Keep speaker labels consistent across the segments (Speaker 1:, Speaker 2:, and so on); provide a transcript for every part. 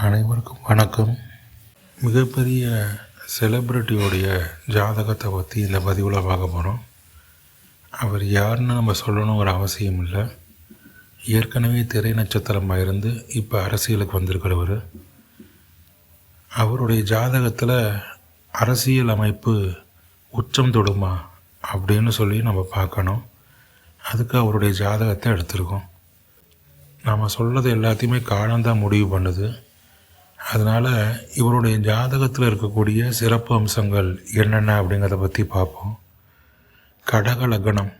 Speaker 1: அனைவருக்கும் வணக்கம். மிகப்பெரிய செலிப்ரிட்டியோடைய ஜாதகத்தை பற்றி இந்த பதிவில் பார்க்க போகிறோம். அவர் யாருன்னு நம்ம சொல்லணுங்கிற அவசியம் இல்லை. ஏற்கனவே திரை நட்சத்திரமாக இருந்து இப்போ அரசியலுக்கு வந்திருக்கிறவர். அவருடைய ஜாதகத்தில் அரசியல் அமைப்பு உச்சம் தொடுமா அப்படின்னு சொல்லி நம்ம பார்க்கணும். அதுக்கு அவருடைய ஜாதகத்தை எடுத்திருக்கோம். நம்ம சொல்கிறது எல்லாத்தையுமே காலம்தான் முடிவு பண்ணுது. அதனால் இவருடைய ஜாதகத்தில் இருக்கக்கூடிய சிறப்பு அம்சங்கள் என்னென்ன அப்படிங்கிறத பற்றி பார்ப்போம். கடக லக்னம்,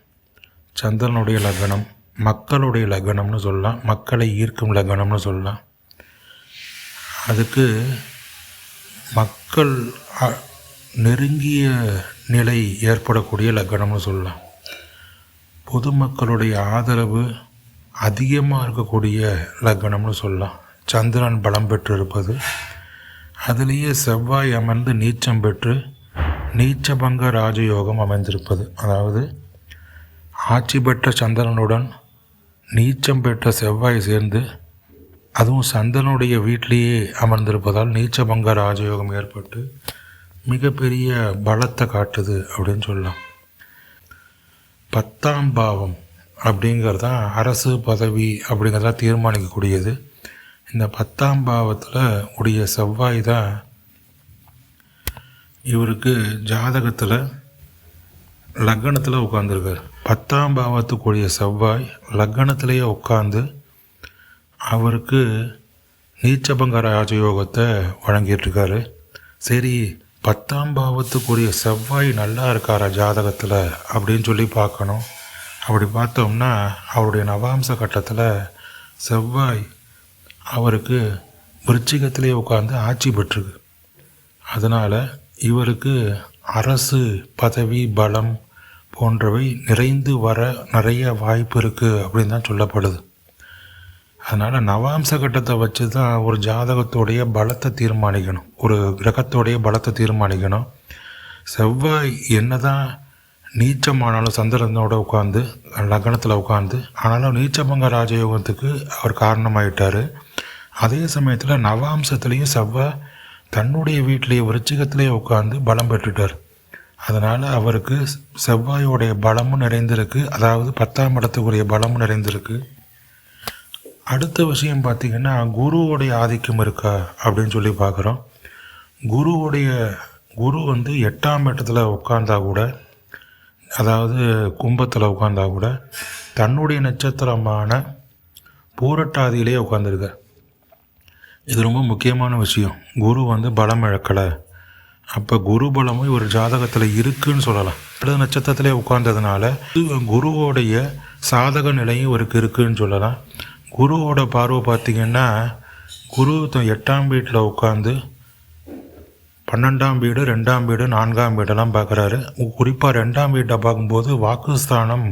Speaker 1: சந்திரனுடைய லக்னம், மக்களுடைய லக்னம்னு சொல்லலாம், மக்களை ஈர்க்கும் லக்னம்னு சொல்லலாம். அதுக்கு மக்கள் நெருங்கிய நிலை ஏற்படக்கூடிய லக்னம்னு சொல்லலாம். பொதுமக்களுடைய ஆதரவு அதிகமாக இருக்கக்கூடிய லக்னம்னு சொல்லலாம். சந்திரன் பலம் பெற்று இருப்பது, அதிலேயே செவ்வாய் அமர்ந்து நீச்சம் பெற்று நீச்சபங்க ராஜயோகம் அமைந்திருப்பது, அதாவது ஆட்சி பெற்ற சந்திரனுடன் நீச்சம் பெற்ற செவ்வாய் சேர்ந்து அதுவும் சந்திரனுடைய வீட்டிலேயே அமர்ந்திருப்பதால் நீச்சபங்க ராஜயோகம் ஏற்பட்டு மிகப்பெரிய பலத்தை காட்டுது அப்படின்னு சொல்லலாம். 10ஆம் பாவம் அப்படிங்கிறதான் அரசு பதவி அப்படிங்கிறதா தீர்மானிக்கக்கூடியது. இந்த 10ஆம் பாவத்தில் உடைய செவ்வாய் தான் இவருக்கு ஜாதகத்தில் லக்னத்தில் உட்காந்துருக்கார். 10ஆம் பாவத்துக்குரிய செவ்வாய் லக்னத்திலேயே உட்காந்து அவருக்கு நீச்சபங்க ராஜயோகத்தை வழங்கிட்டுருக்காரு. சரி, 10ஆம் பாவத்துக்குரிய செவ்வாய் நல்லா இருக்காரா ஜாதகத்தில் அப்படின்னு சொல்லி பார்க்கணும். அப்படி பார்த்தோம்னா அவருடைய நவாம்ச கட்டத்தில் செவ்வாய் அவருக்கு விருச்சிகத்திலே உட்கார்ந்து ஆட்சி பெற்றிருக்கு. அதனால் இவருக்கு அரசு பதவி பலம் போன்றவை நிறைந்து வர நிறைய வாய்ப்பு இருக்குது அப்படின்னு தான் சொல்லப்படுது. அதனால் நவாம்ச கட்டத்தை வச்சு தான் ஒரு ஜாதகத்தோடைய பலத்தை தீர்மானிக்கணும், ஒரு கிரகத்தோடைய பலத்தை தீர்மானிக்கணும். செவ்வாய் என்ன தான் நீச்சமானாலும் சந்திரனோட உட்காந்து லக்னத்தில் உட்காந்து, ஆனாலும் நீச்சபங்க ராஜயோகத்துக்கு அவர் காரணமாயிட்டார். அதே சமயத்தில் நவாம்சத்துலேயும் செவ்வாய் தன்னுடைய வீட்டிலேயே விருச்சிகத்திலேயே உட்காந்து பலம் பெற்றுட்டார். அதனால் அவருக்கு செவ்வாயோடைய பலமும் நிறைந்திருக்கு, அதாவது 10ஆம் இடத்துக்குரிய பலமும் நிறைந்திருக்கு. அடுத்த விஷயம் பார்த்திங்கன்னா குருவோடைய ஆதிக்கம் இருக்கா அப்படின்னு சொல்லி பார்க்குறோம். குரு வந்து 8ஆம் இடத்துல உட்கார்ந்தா கூட, அதாவது கும்பத்தில் உட்கார்ந்தா கூட தன்னுடைய நட்சத்திரமான பூரட்டாதியிலே உட்காந்துருக்கார். இது ரொம்ப முக்கியமான விஷயம். குரு வந்து பலம் இழக்கலை. அப்போ குரு பலமும் ஒரு ஜாதகத்தில் இருக்குதுன்னு சொல்லலாம். அடுத்த நட்சத்திரத்திலே உட்கார்ந்ததுனால குருவோடைய சாதக நிலையும் இவருக்கு இருக்குதுன்னு சொல்லலாம். குருவோட பார்வை பார்த்திங்கன்னா குரு 8ஆம் வீட்டில் உட்காந்து 12ஆம் வீடு, 2ஆம் வீடு, 4ஆம் வீடெல்லாம் பார்க்குறாரு. குறிப்பாக 2ஆம் வீட்டை பார்க்கும்போது வாக்குஸ்தானம்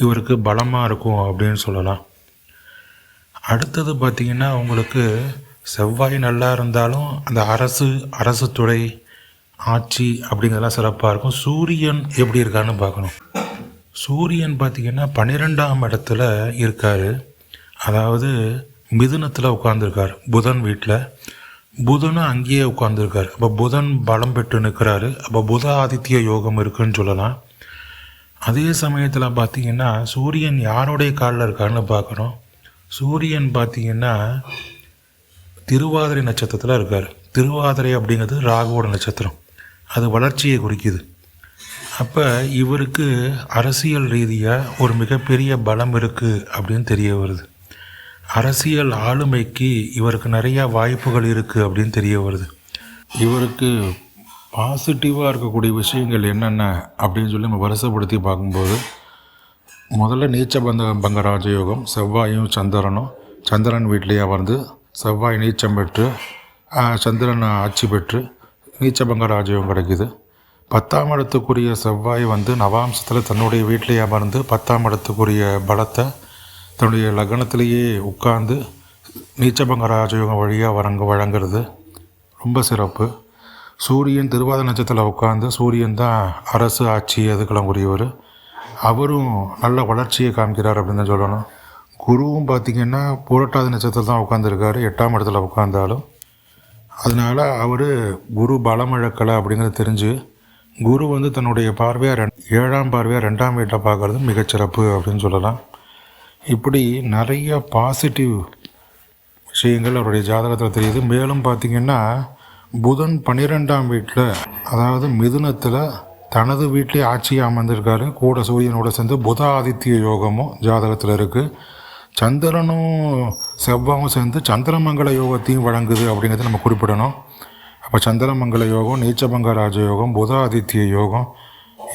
Speaker 1: இவருக்கு பலமாக இருக்கும் அப்படின்னு சொல்லலாம். அடுத்தது பார்த்திங்கன்னா உங்களுக்கு செவ்வாய் நல்லா இருந்தாலும் அந்த அரசு துறை ஆட்சி அப்படிங்கிறதெல்லாம் சிறப்பாக இருக்கும். சூரியன் எப்படி இருக்கான்னு பார்க்கணும். சூரியன் பார்த்திங்கன்னா 12ஆம் இடத்துல இருக்கார், அதாவது மிதுனத்தில் உட்காந்துருக்கார் புதன் வீட்டில். புதனும் அங்கேயே உட்காந்துருக்கார். அப்போ புதன் பலம் பெற்று நிற்கிறாரு. அப்போ புத ஆதித்ய யோகம் இருக்குதுன்னு சொல்லலாம். அதே சமயத்தில் பார்த்திங்கன்னா சூரியன் யாருடைய காலில் இருக்காருன்னு பார்க்கணும். சூரியன் பார்த்திங்கன்னா திருவாதிரை நட்சத்திரத்தில் இருக்கார். திருவாதிரை அப்படிங்கிறது ராகுவோட நட்சத்திரம், அது வளர்ச்சியை குறிக்குது. அப்போ இவருக்கு அரசியல் ரீதியாக ஒரு மிகப்பெரிய பலம் இருக்குது அப்படின்னு தெரிய வருது. அரசியல் ஆளுமைக்கு இவருக்கு நிறையா வாய்ப்புகள் இருக்குது அப்படின்னு தெரிய வருது. இவருக்கு பாசிட்டிவாக இருக்கக்கூடிய விஷயங்கள் என்னென்ன அப்படின்னு சொல்லி நம்ம வரிசைப்படுத்தி பார்க்கும்போது, முதல்ல பங்க ராஜயோகம், செவ்வாயும் சந்திரனும் சந்திரன் வீட்டிலேயே வந்து செவ்வாய் நீச்சம் பெற்று சந்திரன் ஆட்சி பெற்று நீச்சபங்க ராஜயோகம் கிடைக்குது. 10ஆம் இடத்துக்குரிய செவ்வாய் வந்து நவாம்சத்தில் தன்னுடைய வீட்டிலேயே அமர்ந்து 10ஆம் இடத்துக்குரிய பலத்தை தன்னுடைய லக்னத்திலேயே உட்கார்ந்து நீச்சபங்க ராஜயோகம் வழியாக வழங்குறது ரொம்ப சிறப்பு. சூரியன் திருவாதிரை நட்சத்திரத்தில் உட்காந்து, சூரியன் தான் அரசு ஆட்சி அதுக்கெல்லாம் உரியவர், அவரும் நல்ல வளர்ச்சியை காமிக்கிறார் அப்படின்னு தான் சொல்லணும். குருவும் பார்த்திங்கன்னா புரட்டாதி நட்சத்திரம் தான் உட்காந்துருக்காரு. 8ஆம் இடத்துல உட்காந்தாலும் அதனால் அவர் குரு பலம் இழக்கலை அப்படிங்கிறது தெரிஞ்சு குரு வந்து தன்னுடைய பார்வையாக 7ஆம் பார்வையாக 2ஆம் வீட்டை பார்க்குறது மிகச்சிறப்பு அப்படின்னு சொல்லலாம். இப்படி நிறைய பாசிட்டிவ் விஷயங்கள் அவருடைய ஜாதகத்தில் தெரியுது. மேலும் பார்த்திங்கன்னா புதன் 12ஆம் வீட்டில், அதாவது மிதுனத்தில் தனது வீட்டிலே ஆட்சியாக அமர்ந்திருக்காரு. கூட சூரியனோட சேர்ந்து புத ஆதித்ய யோகமும் ஜாதகத்தில் இருக்குது. சந்திரனும் செவ்வாயும் சேர்ந்து சந்திரமங்கல யோகத்தையும் வழங்குது அப்படிங்கிறத நம்ம குறிப்பிடணும். அப்போ சந்திரமங்கல யோகம், நீச்சபங்க ராஜயோகம், புத ஆதித்ய யோகம்,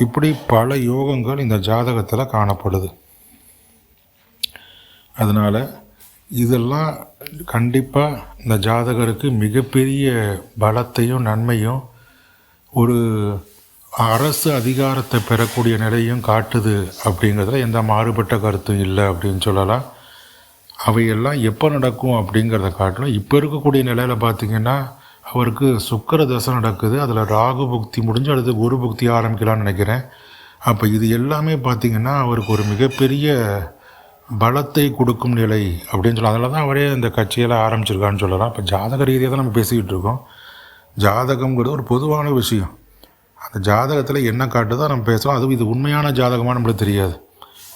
Speaker 1: இப்படி பல யோகங்கள் இந்த ஜாதகத்தில் காணப்படுது. அதனால் இதெல்லாம் கண்டிப்பாக இந்த ஜாதகருக்கு மிகப்பெரிய பலத்தையும் நன்மையும் ஒரு அரசு அதிகாரத்தை பெறக்கூடிய நிலையும் காட்டுது அப்படிங்கிறதுல எந்த மாறுபட்ட கருத்தும் இல்லை அப்படின்னு சொல்லலாம். அவையெல்லாம் எப்போ நடக்கும் அப்படிங்கிறத காட்டணும். இப்போ இருக்கக்கூடிய நிலையில் பார்த்திங்கன்னா அவருக்கு சுக்கிர தசை நடக்குது. அதில் ராகு புக்தி முடிஞ்சு அடுத்து குரு புக்தி ஆரம்பிக்கலாம்னு நினைக்கிறேன். அப்போ இது எல்லாமே பார்த்திங்கன்னா அவருக்கு ஒரு மிகப்பெரிய பலத்தை கொடுக்கும் நிலை அப்படின்னு சொல்லலாம். அதில் தான் அவரே இந்த கட்சியெல்லாம் ஆரம்பிச்சிருக்கான்னு சொல்லலாம். இப்போ ஜாதக ரீதியாக தான் நம்ம பேசிக்கிட்டு இருக்கோம். ஜாதகங்கிறது ஒரு பொதுவான விஷயம். அந்த ஜாதகத்தில் என்ன காட்டுதோ நம்ம பேசுகிறோம். அதுவும் இது உண்மையான ஜாதகமாக நம்மளுக்கு தெரியாது.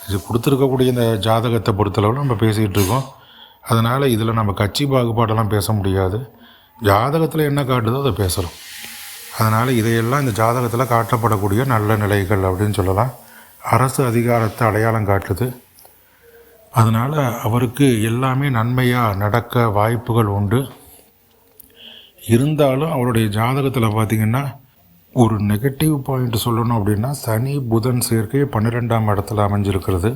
Speaker 1: இது கொடுத்துருக்கக்கூடிய இந்த ஜாதகத்தை பொறுத்தளவில் நம்ம பேசிக்கிட்டு இருக்கோம். அதனால் இதில் நம்ம கட்சி பாகுபாடெல்லாம் பேச முடியாது. ஜாதகத்தில் என்ன காட்டுதோ அதை பேசுகிறோம். அதனால் இதையெல்லாம் இந்த ஜாதகத்தில் காட்டப்படக்கூடிய நல்ல நிலைகள் அப்படின்னு சொல்லலாம். அரசு அதிகாரத்தை அடையாளம் காட்டுது. அதனால் அவருக்கு எல்லாமே நன்மையாக நடக்க வாய்ப்புகள் உண்டு. இருந்தாலும் அவருடைய ஜாதகத்தில் பார்த்திங்கன்னா ஒரு நெகட்டிவ் பாயிண்ட் சொல்லணும் அப்படின்னா சனி புதன் சேர்க்கை 12ஆம் இடத்துல அமைஞ்சிருக்கிறது.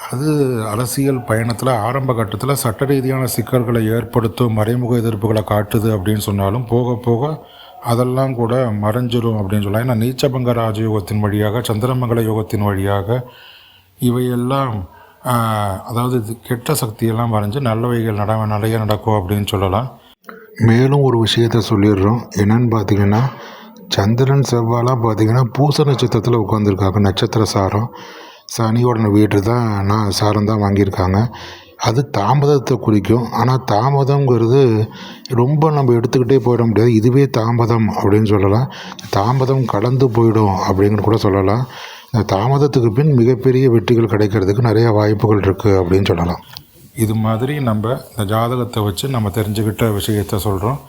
Speaker 1: அது அரசியல் பயணத்தில் ஆரம்ப கட்டத்தில் சட்ட ரீதியான சிக்கல்களை ஏற்படுத்தும், மறைமுக எதிர்ப்புகளை காட்டுது அப்படின்னு சொன்னாலும் போக போக அதெல்லாம் கூட மறைஞ்சிரும் அப்படின்னு சொல்லலாம். ஏன்னா நீச்சபங்க ராஜயோகத்தின் வழியாக, சந்திரமங்கல யோகத்தின் வழியாக இவையெல்லாம் அதாவது கெட்ட சக்தியெல்லாம் மறைஞ்சு நல்லவைகள் நிறைய நடக்கும் அப்படின்னு சொல்லலாம். மேலும் ஒரு விஷயத்த சொல்லிடுறோம். என்னன்னு பார்த்திங்கன்னா சந்திரன் செவ்வாலாம் பார்த்திங்கன்னா பூச நட்சத்திரத்தில் உட்காந்துருக்காங்க. நட்சத்திர சாரம் சனியோட வீட்டு தான் சாரம் தான் வாங்கியிருக்காங்க. அது தாமதத்தை குறிக்கும். ஆனால் தாமதங்கிறது ரொம்ப நம்ம எடுத்துக்கிட்டே போயிட முடியாது. இதுவே தாமதம் அப்படின்னு சொல்லலாம். தாமதம் கடந்து போயிடும் அப்படிங்கிற கூட சொல்லலாம். இந்த தாமதத்துக்கு பின் மிகப்பெரிய வெற்றிகள் கிடைக்கிறதுக்கு நிறைய வாய்ப்புகள் இருக்குது அப்படின்னு சொல்லலாம். இது மாதிரி நம்ம இந்த ஜாதகத்தை வச்சு நம்ம தெரிஞ்சுக்கிட்ட விஷயத்த சொல்கிறோம்.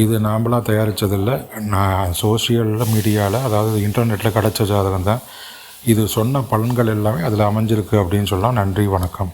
Speaker 1: இது நாம்ளாம் தயாரித்ததில்லை. நான் சோஷியலில் மீடியாவில், அதாவது இன்டர்நெட்டில் கிடச்ச ஜாதகம் தான். இது சொன்ன பலன்கள் எல்லாமே அதில் அமைஞ்சிருக்கு அப்படின்னு சொல்லலாம். நன்றி, வணக்கம்.